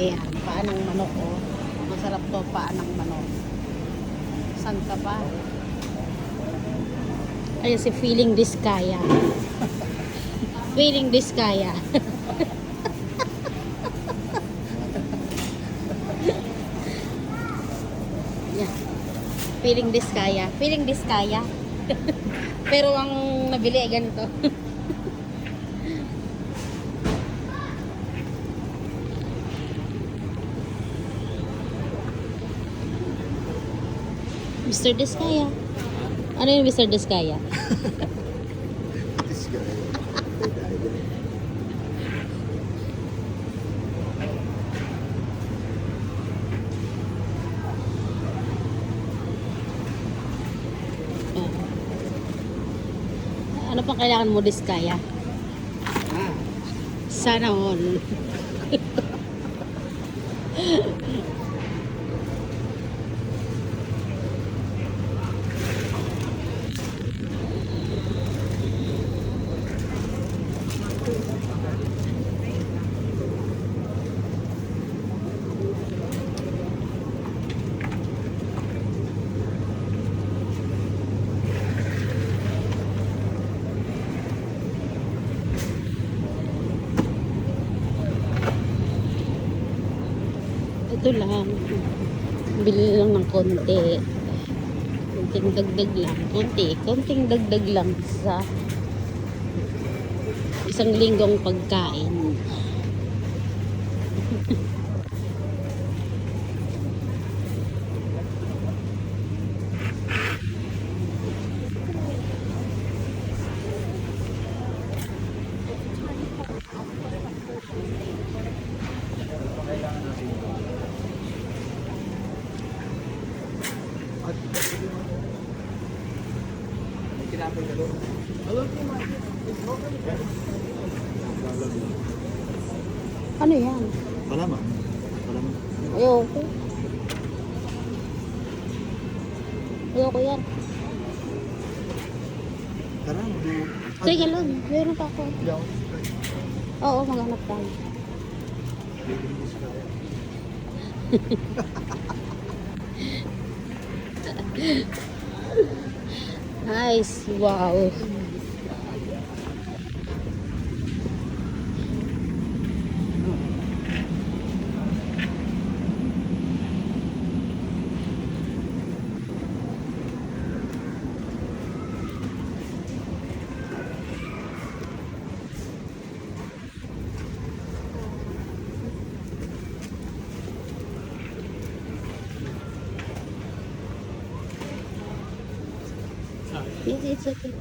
Ayan, paa ng manok, oh. Masarap to, paa ng manok. Saan ka ba? Ayan si Feeling Diskaya. Feeling Diskaya. Yeah. Feeling Diskaya. Feeling Diskaya. Pero ang nabili ay ganito. Mr. Diskaya. Ano yung Mr. Diskaya? Ano pang kailangan mo, Diskaya? Sana all. Ito lang. Bili lang ng konti. Konting dagdag lang. Konting dagdag lang sa isang linggong pagkain. Ano yan? Palaman. Palaman. Ayoko. Ayoko yan. Tara, Sige lang. Meron pa ako. Yaw. Oo, maghanap tayo. Nice. Wow. Yes, it's okay.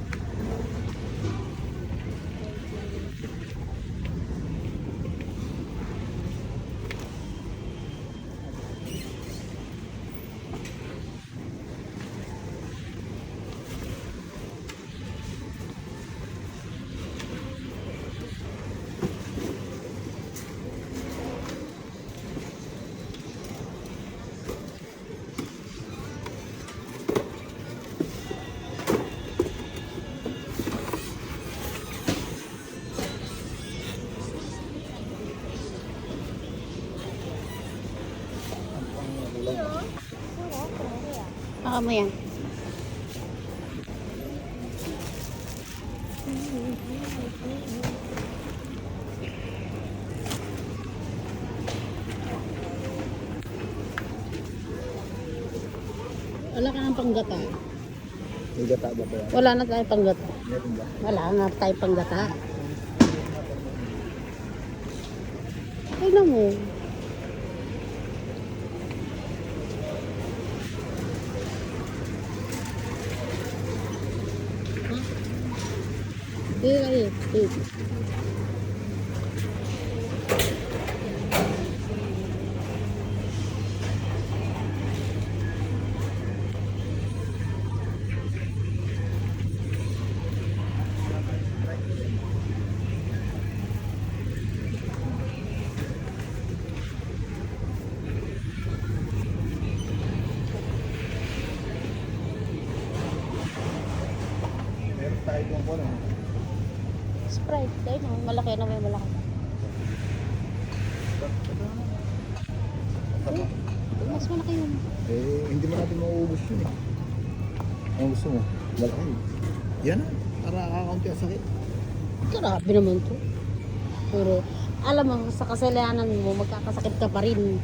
Baka mo yan. Wala ka ng panggata. May gata ba ba yan? Wala na tayong panggata. Meron ba? Wala na tayong panggata. Tignan mo. Ay. Meron tayo kung ano. Sprite. Ayun, malaki na may malaki. Saka, Mas malaki yun. eh, hindi mo natin mauubos yun eh. Ang gusto mo? Malaki. Yan na. Para kakaunti ang sakit. Grabe naman to. Pero, alam mo, sa kasalanan mo, magkakasakit ka pa rin.